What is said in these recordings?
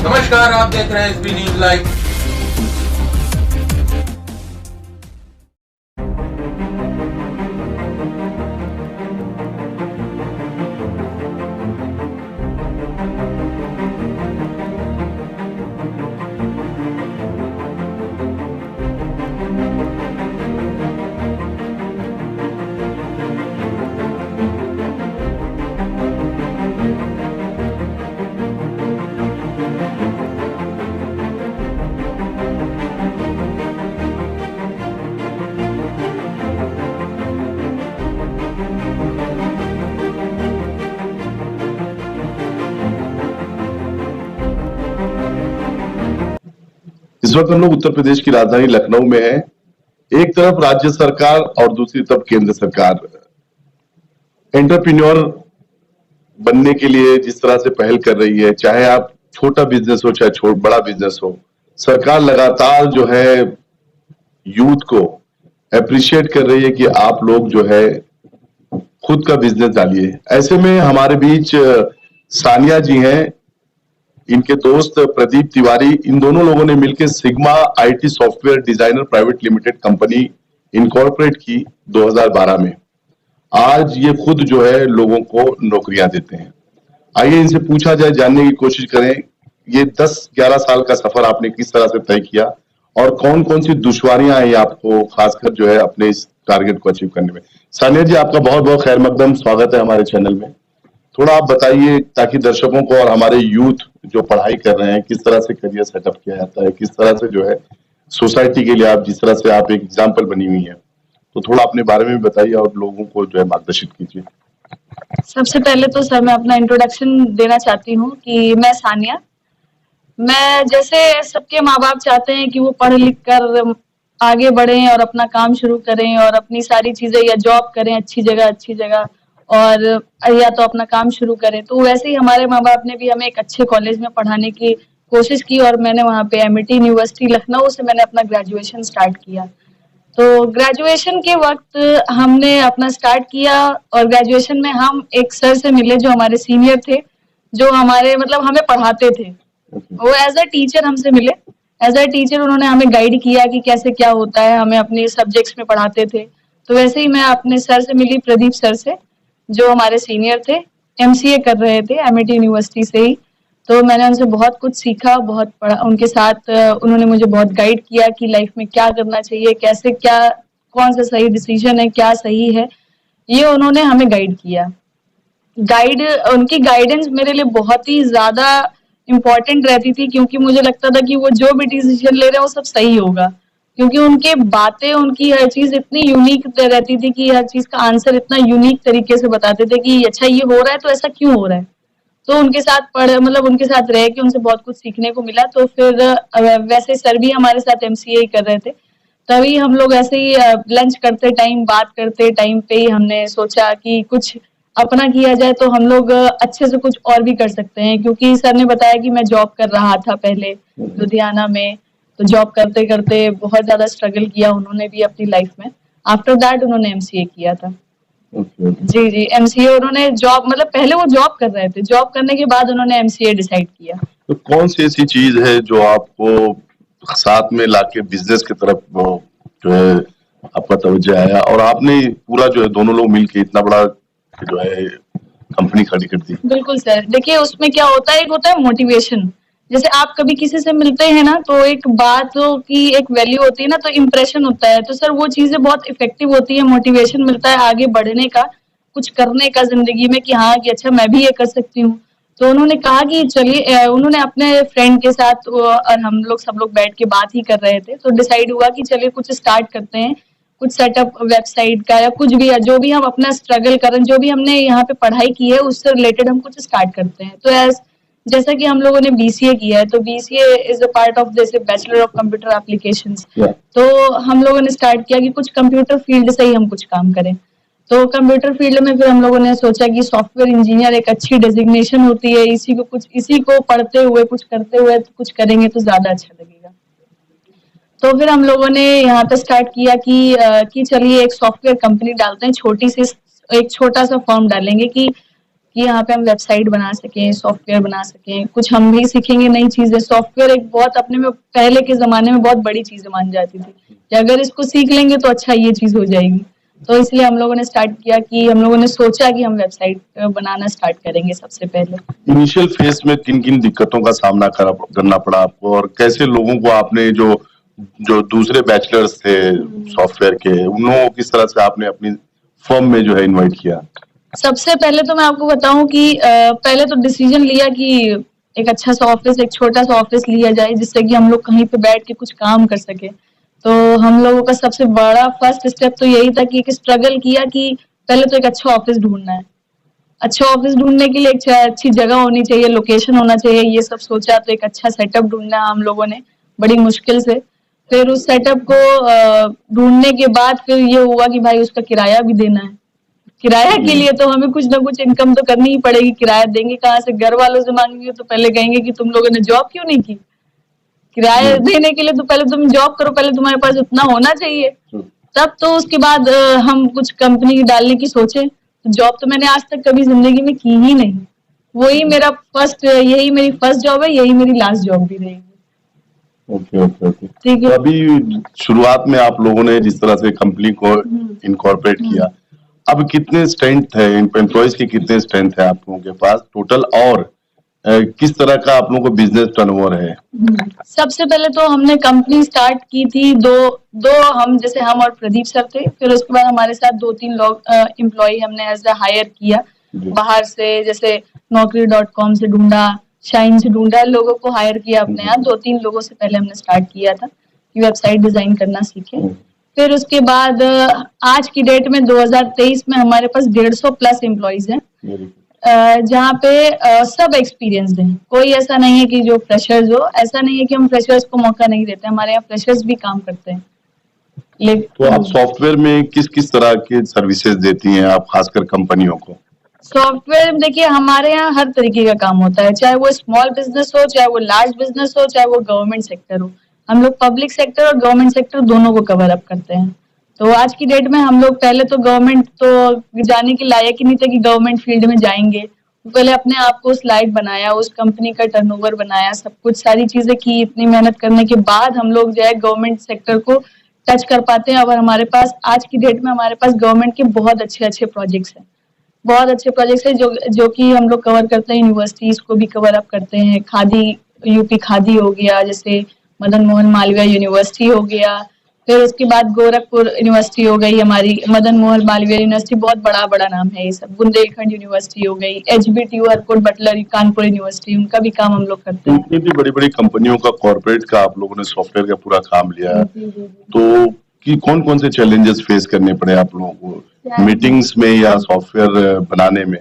नमस्कार, आप देख रहे हैं एसबी न्यूज लाइव। इस वक्त हम लोग उत्तर प्रदेश की राजधानी लखनऊ में हैं। एक तरफ राज्य सरकार और दूसरी तरफ केंद्र सरकार एंटरप्रेन्योर बनने के लिए जिस तरह से पहल कर रही है, चाहे आप छोटा बिजनेस हो चाहे बड़ा बिजनेस हो, सरकार लगातार जो है यूथ को अप्रिशिएट कर रही है कि आप लोग जो है खुद का बिजनेस डालिए। ऐसे में हमारे बीच सानिया जी हैं, इनके दोस्त प्रदीप तिवारी, इन दोनों लोगों ने मिलकर sigma IT software designer private limited company incorporate की 2012 में। आज ये खुद जो है लोगों को नौकरियां देते हैं। आइए इनसे पूछा जाए, जानने की कोशिश करें ये 10-11 साल का सफर आपने किस तरह से तय किया और कौन कौन सी दुश्वारियां आई आपको, खासकर जो है अपने इस टारगेट को अचीव करने में। सानिया जी, आपका बहुत बहुत खैर मकदम स्वागत है हमारे चैनल में। थोड़ा आप बताइए ताकि दर्शकों को और हमारे यूथ जो पढ़ाई कर रहे हैं किस तरह से करियर सेटअप किया जाता है, किस तरह से जो है सोसाइटी के लिए आप जिस तरह से आप एक एग्जाम्पल बनी हुई है, तो थोड़ा अपने बारे में बताइए और लोगों को जो है मार्गदर्शित कीजिए। सबसे पहले तो सर मैं अपना इंट्रोडक्शन देना चाहती हूँ कि मैं सानिया, मैं जैसे सबके माँ बाप चाहते हैं कि वो पढ़ लिख कर आगे बढ़ें और अपना काम शुरू करें और अपनी सारी चीजें या जॉब करें अच्छी जगह और या तो अपना काम शुरू करें, तो वैसे ही हमारे माँ बाप ने भी हमें एक अच्छे कॉलेज में पढ़ाने की कोशिश की और मैंने वहाँ पे एमआईटी यूनिवर्सिटी लखनऊ से मैंने अपना ग्रेजुएशन स्टार्ट किया। तो ग्रेजुएशन के वक्त हमने अपना स्टार्ट किया और ग्रेजुएशन में हम एक सर से मिले जो हमारे सीनियर थे, जो हमारे मतलब हमें पढ़ाते थे। वो एज अ टीचर हमसे मिले, एज अ टीचर उन्होंने हमें गाइड किया कि कैसे क्या होता है, हमें अपने सब्जेक्ट्स में पढ़ाते थे। तो वैसे ही मैं अपने सर से मिली, प्रदीप सर से, जो हमारे सीनियर थे, एमसीए कर रहे थे एमआईटी यूनिवर्सिटी से ही। तो मैंने उनसे बहुत कुछ सीखा, बहुत पढ़ा उनके साथ। उन्होंने मुझे बहुत गाइड किया कि लाइफ में क्या करना चाहिए, कैसे क्या, कौन सा सही डिसीजन है, क्या सही है, ये उन्होंने हमें गाइड किया। उनकी गाइडेंस मेरे लिए बहुत ही ज्यादा इम्पोर्टेंट रहती थी, क्योंकि मुझे लगता था कि वो जो भी डिसीजन ले रहे हैं वो सब सही होगा, क्योंकि उनके बातें, उनकी हर चीज इतनी यूनिक रहती थी कि हर चीज का आंसर इतना यूनिक तरीके से बताते थे कि अच्छा ये हो रहा है तो ऐसा क्यों हो रहा है। तो उनके साथ उनके साथ रह के उनसे बहुत कुछ सीखने को मिला। तो फिर वैसे सर भी हमारे साथ एमसीए कर रहे थे, तभी हम लोग ऐसे ही लंच करते टाइम, बात करते टाइम पे ही हमने सोचा कि कुछ अपना किया जाए तो हम लोग अच्छे से कुछ और भी कर सकते हैं, क्योंकि सर ने बताया कि मैं जॉब कर रहा था पहले लुधियाना में। तो जॉब करते करते बहुत ज्यादा स्ट्रगल किया उन्होंने भी अपनी लाइफ में। आफ्टर दैट उन्होंने एमसीए किया था। जी, एमसीए उन्होंने जॉब, मतलब पहले वो जॉब कर रहे थे, जॉब करने के बाद उन्होंने एमसीए डिसाइड किया। तो कौन सी ऐसी चीज है जो आपको साथ में लाके बिजनेस की तरफ जो है आपका तवज्जो आया और आपने पूरा जो है दोनों लोग मिलके इतना बड़ा जो है कंपनी खड़ी कर दी? बिल्कुल सर, देखिए उसमें क्या होता है, एक होता है मोटिवेशन। जैसे आप कभी किसी से मिलते हैं ना, तो एक बात की एक वैल्यू होती है ना, तो इम्प्रेशन होता है। तो सर वो चीजें बहुत इफेक्टिव होती है, मोटिवेशन मिलता है आगे बढ़ने का, कुछ करने का जिंदगी में कि हाँ कि अच्छा मैं भी ये कर सकती हूँ। तो उन्होंने कहा कि चलिए, उन्होंने अपने फ्रेंड के साथ और हम लोग सब लोग बैठ के बात ही कर रहे थे, तो डिसाइड हुआ कि चलिए कुछ स्टार्ट करते हैं, कुछ सेटअप वेबसाइट का या कुछ भी, जो भी हम अपना स्ट्रगल करें, जो भी हमने यहाँ पे पढ़ाई की है उससे रिलेटेड हम कुछ स्टार्ट करते हैं। तो जैसा कि हम लोगों ने बीसीए किया है, तो BCA is a part of जैसे बैचलर ऑफ कंप्यूटर एप्लीकेशंस। तो हम लोगों ने स्टार्ट किया कि कुछ कंप्यूटर फील्ड से ही हम कुछ काम करें। तो कंप्यूटर फील्ड में फिर हम लोगों ने सोचा कि सॉफ्टवेयर इंजीनियर एक अच्छी डेजिग्नेशन होती है, इसी को पढ़ते हुए कुछ करते हुए कुछ करेंगे तो ज्यादा अच्छा लगेगा। तो फिर हम लोगों ने यहाँ पे स्टार्ट किया कि चलिए एक सॉफ्टवेयर कंपनी डालते हैं, एक छोटा सा फॉर्म डालेंगे कि कि यहाँ पे हम वेबसाइट बना सकें, सॉफ्टवेयर बना सकें, कुछ हम भी सीखेंगे नई चीजें। सॉफ्टवेयर एक बहुत अपने में पहले के जमाने में बहुत बड़ी चीज मानी जाती थी कि अगर इसको सीख लेंगे तो अच्छा ये चीज हो जाएगी। तो इसलिए हम लोगों ने स्टार्ट किया कि हम लोगों ने सोचा कि हम वेबसाइट बनाना स्टार्ट करेंगे सबसे पहले। इनिशियल फेज में किन किन दिक्कतों का सामना करना पड़ा आपको, और कैसे लोगों को आपने जो जो दूसरे बैचलर्स थे सॉफ्टवेयर के, उन लोगों को किस तरह से आपने अपनी फर्म में जो है इनवाइट किया? सबसे पहले तो मैं आपको बताऊं कि पहले तो डिसीजन लिया कि एक अच्छा सा ऑफिस, एक छोटा सा ऑफिस लिया जाए जिससे कि हम लोग कहीं पे बैठ के कुछ काम कर सके। तो हम लोगों का सबसे बड़ा फर्स्ट स्टेप तो यही था कि एक स्ट्रगल किया कि पहले तो एक अच्छा ऑफिस ढूंढना है। अच्छा ऑफिस ढूंढने के लिए एक अच्छी जगह होनी चाहिए, लोकेशन होना चाहिए, ये सब सोचा। तो एक अच्छा सेटअप ढूंढना हम लोगों ने बड़ी मुश्किल से। फिर उस सेटअप को ढूंढने के बाद फिर ये हुआ कि भाई उसका किराया भी देना है। किराया के लिए तो हमें कुछ ना कुछ इनकम तो करनी ही पड़ेगी। किराया देंगे कहाँ से? घर वालों से मांगेंगे तो पहले कहेंगे कि तुम लोगों ने जॉब क्यों नहीं की। किराया देने के लिए तो पहले तुम जॉब करो, पहले तुम्हारे पास उतना होना चाहिए। तब तो उसके बाद हम कुछ कंपनी डालने की सोचे। जॉब तो मैंने आज तक कभी जिंदगी में की ही नहीं। वही मेरा यही मेरी फर्स्ट जॉब है, यही मेरी लास्ट जॉब भी रहेगी। ओके ओके ओके, ठीक तो है। अभी शुरुआत में आप लोगों ने जिस तरह से कंपनी को इनकॉर्पोरेट किया, अब कितने स्ट्रेंथ है, एम्प्लॉयज की कितने स्ट्रेंथ है आप लोगों के पास टोटल, और किस तरह का आप लोगों को बिजनेस टर्नओवर है? सबसे पहले तो हमने कंपनी स्टार्ट की थी दो हम, जैसे हम और प्रदीप सर थे। फिर उसके बाद हमारे साथ 2-3 लोग एम्प्लॉय हमने एज अ हायर किया बाहर से, जैसे Naukri.com से ढूंढा, शाइन से ढूंढा, लोगों को हायर किया अपने यहाँ। 2-3 लोगों से पहले हमने स्टार्ट किया था कि वेबसाइट डिजाइन करना सीखे। फिर उसके बाद आज की डेट में 2023 में हमारे पास 150 प्लस एम्प्लॉयज हैं, जहाँ पे सब एक्सपीरियंस्ड हैं। कोई ऐसा नहीं है कि जो फ्रेशर्स हो, ऐसा नहीं है कि हम फ्रेशर्स को मौका नहीं देते, हमारे यहाँ फ्रेशर्स भी काम करते हैं। तो आप सॉफ्टवेयर में किस किस तरह की सर्विसेज देती हैं आप, खासकर कंपनियों को? सॉफ्टवेयर में देखिए हमारे यहाँ हर तरीके का काम होता है, चाहे वो स्मॉल बिजनेस हो, चाहे वो लार्ज बिजनेस हो, चाहे वो गवर्नमेंट सेक्टर हो। हम लोग पब्लिक सेक्टर और गवर्नमेंट सेक्टर दोनों को कवर अप करते हैं। तो आज की डेट में हम लोग, पहले तो गवर्नमेंट तो जाने के लायक ही नहीं थे कि गवर्नमेंट फील्ड में जाएंगे। पहले अपने आप को स्लाइड बनाया, उस कंपनी का टर्नओवर बनाया, सब कुछ सारी चीजें की। इतनी मेहनत करने के बाद हम लोग जो है गवर्नमेंट सेक्टर को टच कर पाते हैं। और हमारे पास आज की डेट में हमारे पास गवर्नमेंट के बहुत अच्छे अच्छे प्रोजेक्ट्स हैं, बहुत अच्छे प्रोजेक्ट्स हैं जो कि हम लोग कवर करते हैं। यूनिवर्सिटीज को भी कवर अप करते हैं। खादी, यूपी खादी हो गया, जैसे मदन मोहन मालवीय यूनिवर्सिटी हो गया। फिर उसके बाद गोरखपुर यूनिवर्सिटी हो गई हमारी, मदन मोहन मालवीय यूनिवर्सिटी, बहुत बड़ा बड़ा नाम है ये सब। बुंदेलखंड यूनिवर्सिटी हो गई, HBTU Harcourt Buttler Kanpur university, उनका भी काम हम लोग करते हैं। इतनी बड़ी बड़ी कंपनियों का, कॉर्पोरेट का आप लोगों ने सॉफ्टवेयर का पूरा काम लिया है, तो कि कौन कौन से चैलेंजेस फेस करने पड़े आप लोगों को मीटिंग्स में या सॉफ्टवेयर बनाने में?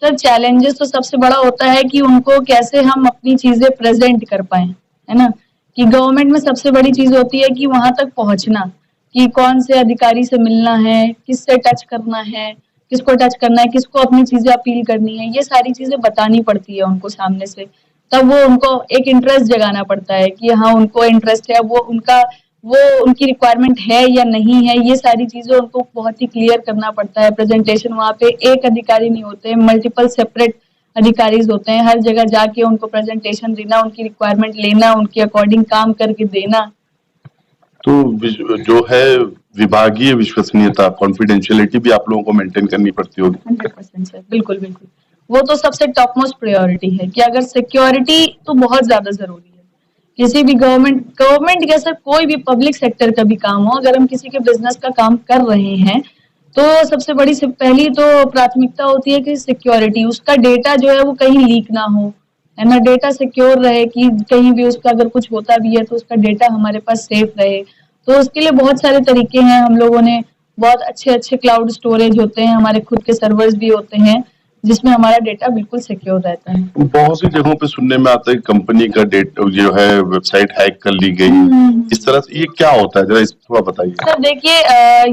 सर चैलेंजेस तो सबसे बड़ा होता है कि उनको कैसे हम अपनी चीजें प्रेजेंट कर पाए, है ना। कि गवर्नमेंट में सबसे बड़ी चीज होती है कि वहां तक पहुंचना, कि कौन से अधिकारी से मिलना है, किससे टच करना है, किसको टच करना है, किसको अपनी चीजें अपील करनी है, ये सारी चीजें बतानी पड़ती है उनको सामने से। तब वो उनको एक इंटरेस्ट जगाना पड़ता है कि हाँ उनको इंटरेस्ट है, वो उनकी रिक्वायरमेंट है या नहीं है, ये सारी चीजें उनको बहुत ही क्लियर करना पड़ता है। प्रेजेंटेशन वहाँ पे एक अधिकारी नहीं होते, मल्टीपल सेपरेट अधिकारीज होते हैं। हर जगह जाके उनको प्रेजेंटेशन देना, उनकी रिक्वायरमेंट लेना, उनके अकॉर्डिंग काम करके देना। तो जो है विभागीय विश्वसनीयता, कॉन्फिडेंशियलिटी भी आप लोगों को मेंटेन करनी पड़ती होगी। 100% सर, बिल्कुल बिल्कुल। वो तो सबसे टॉप मोस्ट प्रायोरिटी है कि अगर सिक्योरिटी तो बहुत ज्यादा जरूरी है। किसी भी गवर्नमेंट का सर, कोई भी पब्लिक सेक्टर का भी काम हो, अगर हम किसी के बिजनेस का काम कर रहे हैं तो सबसे बड़ी से पहली तो प्राथमिकता होती है कि सिक्योरिटी, उसका डेटा जो है वो कहीं लीक ना हो, है ना। डेटा सिक्योर रहे कि कहीं भी उसका अगर कुछ होता भी है तो उसका डेटा हमारे पास सेफ रहे। तो उसके लिए बहुत सारे तरीके हैं। हम लोगों ने बहुत अच्छे अच्छे क्लाउड स्टोरेज होते हैं, हमारे खुद के सर्वर्स भी होते हैं जिसमें हमारा डेटा बिल्कुल सिक्योर रहता है। बहुत सी जगहों पे सुनने में आता है कंपनी का डेटा जो है वेबसाइट हैक कर ली गई, इस तरह से, ये क्या होता है, जरा इस थोड़ा बताइए। सर देखिए,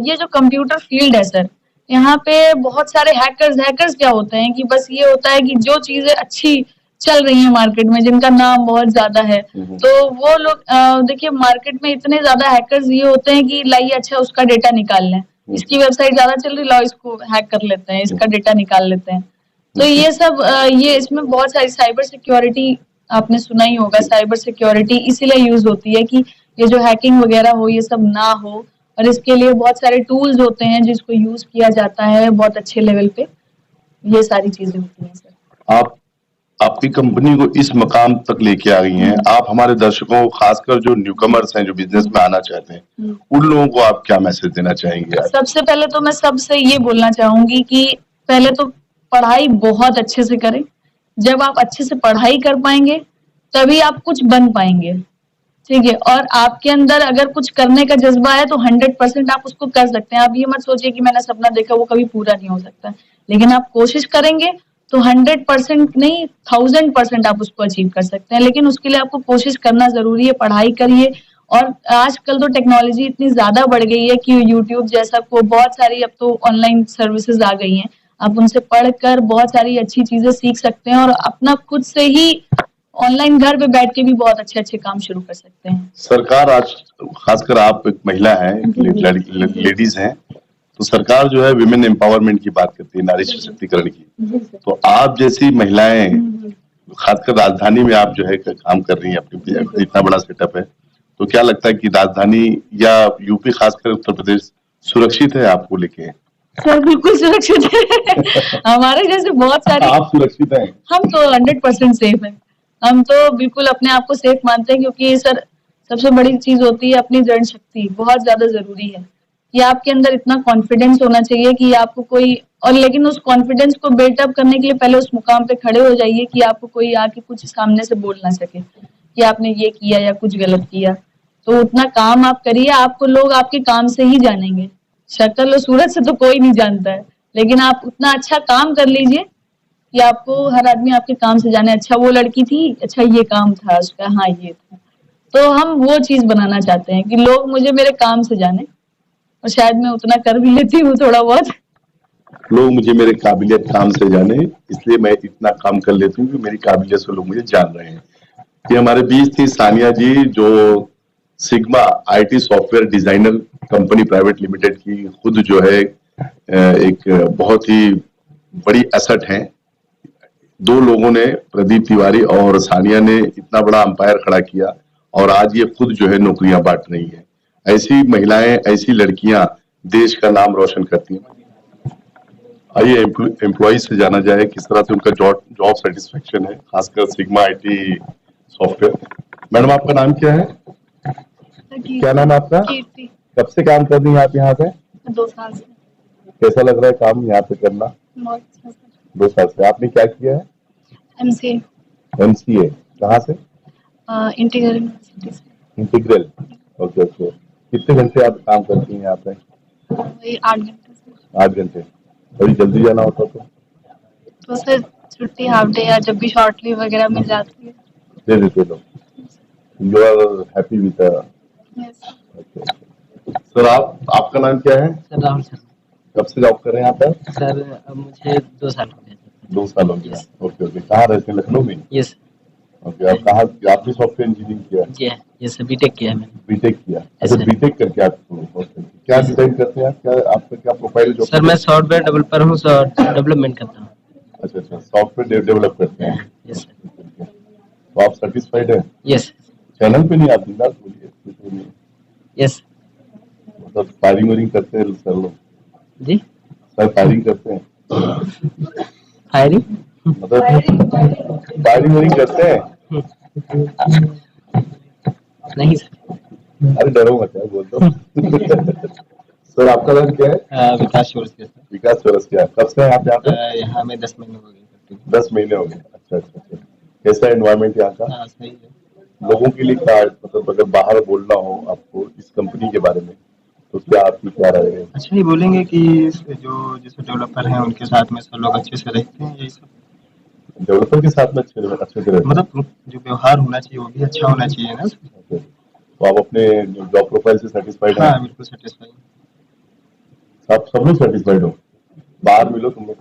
ये जो कंप्यूटर फील्ड है सर, यहाँ पे बहुत सारे हैकर्स क्या होते हैं कि बस ये होता है कि जो चीजें अच्छी चल रही है मार्केट में, जिनका नाम बहुत ज्यादा है, तो वो लोग देखिए मार्केट में इतने ज्यादा हैकर्स ये होते हैं कि लाइए अच्छा उसका डेटा निकाल लें, इसकी वेबसाइट ज्यादा चल रही, लाओ इसको हैक कर लेते हैं, इसका डेटा निकाल लेते हैं। तो ये सब ये इसमें बहुत सारी साइबर सिक्योरिटी आपने सुना ही होगा, साइबर सिक्योरिटी इसीलिए यूज होती है कि ये जो हैकिंग वगैरह हो ये सब ना हो, और इसके लिए बहुत सारे टूल्स होते हैं जिसको यूज किया जाता है बहुत अच्छे लेवल पे, ये सारी चीजें होती हैं सर। आप आपकी कंपनी को इस मकाम तक लेके आ गई हैं, आप हमारे दर्शकों को, खासकर जो न्यूकमर्स हैं, जो बिजनेस में आना चाहते हैं, उन लोगों को आप क्या मैसेज देना चाहेंगे आज? सबसे पहले तो मैं सबसे ये बोलना चाहूंगी कि पहले तो पढ़ाई बहुत अच्छे से करें। जब आप अच्छे से पढ़ाई कर पाएंगे तभी आप कुछ बन पाएंगे, ठीक है। और आपके अंदर अगर कुछ करने का जज्बा है तो 100% आप उसको कर सकते हैं। आप ये मत सोचिए कि मैंने सपना देखा वो कभी पूरा नहीं हो सकता, लेकिन आप कोशिश करेंगे तो 100% नहीं 1000% आप उसको अचीव कर सकते हैं। लेकिन उसके लिए आपको कोशिश करना जरूरी है, पढ़ाई करिए। और आजकल तो टेक्नोलॉजी इतनी ज्यादा बढ़ गई है कि यूट्यूब जैसा को बहुत सारी अब तो ऑनलाइन सर्विसेज आ गई हैं, आप उनसे पढ़कर बहुत सारी अच्छी चीजें सीख सकते हैं और अपना खुद से ही ऑनलाइन घर पे बैठ के भी बहुत अच्छे अच्छे काम शुरू कर सकते हैं। सरकार आज, खासकर आप एक महिला हैं, लेडीज हैं, तो सरकार जो है विमेन एम्पावरमेंट की बात करती है, नारी सशक्तिकरण की। तो आप जैसी महिलाएं, खासकर राजधानी में आप जो है काम कर रही हैं, अपनी इतना बड़ा सेटअप है, तो क्या लगता है कि राजधानी या यूपी, खासकर उत्तर प्रदेश, सुरक्षित है आपको लेके? सर बिल्कुल सुरक्षित है। हमारे जैसे बहुत सारे, आप सुरक्षित हैं? हम तो 100% सेफ हैं। हम तो बिल्कुल अपने आप को सेफ मानते हैं, क्योंकि सर सबसे बड़ी चीज होती है अपनी जन शक्ति, बहुत ज्यादा जरूरी है कि आपके अंदर इतना कॉन्फिडेंस होना चाहिए कि आपको कोई, और लेकिन उस कॉन्फिडेंस को बिल्टअप करने के लिए पहले उस मुकाम पे खड़े हो जाइए कि आपको कोई आके कुछ सामने से बोल ना सके कि आपने ये किया या कुछ गलत किया। तो उतना काम आप करिए, आपको लोग आपके काम से ही जानेंगे। शक्ल और सूरत से तो कोई नहीं जानता है, लेकिन आप उतना अच्छा काम कर लीजिए कि आपको हर आदमी आपके काम से जाने, अच्छा वो लड़की थी, अच्छा ये काम था उसका, हाँ ये था। तो हम वो चीज बनाना चाहते हैं कि लोग मुझे मेरे काम से जाने, और शायद मैं उतना कर भी लेती हूँ थोड़ा बहुत। लोग मुझे मेरे काबिलियत काम से जाने, इसलिए मैं इतना काम कर लेती हूँ कि मेरी काबिलियत से लोग मुझे जान रहे हैं। ये हमारे बीच थी सानिया जी, जो sigma IT software designer company private limited की खुद जो है एक बहुत ही बड़ी एसेट है। दो लोगों ने, प्रदीप तिवारी और सानिया ने, इतना बड़ा अंपायर खड़ा किया और आज ये खुद जो है नौकरियां बांट रही है। ऐसी महिलाएं, ऐसी लड़कियां देश का नाम रोशन करती हैं। आइए एम्प्लॉय से जाना जाए किस तरह से उनका जॉब सेटिस्फेक्शन है, खासकर सिग्मा आईटी सॉफ्टवेयर। मैडम आपका नाम क्या है? क्या नाम है आपका? कीर्ति। कब से काम कर रही हैं आप यहाँ पे? 2 साल से। कैसा लग रहा है काम यहाँ पे करना? बहुत अच्छा सर। 2 साल से। आपने क्या किया है? MCA। MCA कहाँ से? इंटीग्रल यूनिवर्सिटी से। Integral, okay okay. कितने घंटे आप काम करती हैं यहाँ पे? वही 8 घंटे से। 8 घंटे। बड़ी जल्दी जाना होता तो सर छुट्टी हाफ डे या जब भी शॉर्ट लीव वगैरह मिल जाती है दे देते लोग। You are happy with? Yes. Sir आपका नाम क्या है? Sir Rahul sir. कब से जॉब कर रहे हैं आप? सर अब मुझे 2 साल हो गए। 2 साल हो गया। Okay okay. कहाँ रहते हैं? लखनऊ में? यस। ओके। आप कहाँ, आपने सॉफ्टवेयर इंजीनियरिंग किया? जी यस, बीटेक किया है मैंने। बीटेक किया? अच्छा, बीटेक करके आप क्या डिजाइन करते हैं आप? क्या आपका क्या प्रोफाइल? जो सर मैं सॉफ्टवेयर डेवलपर हूँ, डेवलपमेंट करता हूँ। अच्छा अच्छा, सॉफ्टवेयर डेवलप करते हैं। Yes sir. तो आप सेटिस्फाइड है? यस। चैनल पे नहीं आती ना, बोलिए। यस। मतलब फायरिंग वायरिंग करते हैं सर लोग? जी सर फायरिंग करते हैं? फायरिंग मतलब फायरिंग वायरिंग करते हैं? नहीं सर। अरे डरो मत यार, बोल दो। सर आपका नाम क्या है? विकास चौरसिया सर। विकास चौरसिया। कब से हैं आप यहाँ पे? यहाँ में 10 महीने हो गए। 10 महीने हो गए। अच्छा अच्छा अच्छा। कैसा एनवायरनमेंट यहाँ का? हाँ सही है। लोगों के लिए क्या, मतलब अगर बाहर बोलना हो आपको इस कंपनी के बारे में, तो क्या आपकी क्या राय है? अच्छा ही बोलेंगे कि जो जैसे डेवलपर हैं उनके साथ में सब लोग अच्छे से रहते हैं, यही सब। डेवलपर के साथ में अच्छे से रहते मतलब जो व्यवहार होना चाहिए वो भी अच्छा होना चाहिए ना। हैं। तो आप अपने जॉब प्रोफाइल से सेटिस्फाइड हैं? हाँ बिल्कुल सेटिस्फाई। आप सब लोग सेटिस्फाइड हो? बाहर मिलो तुम लोग।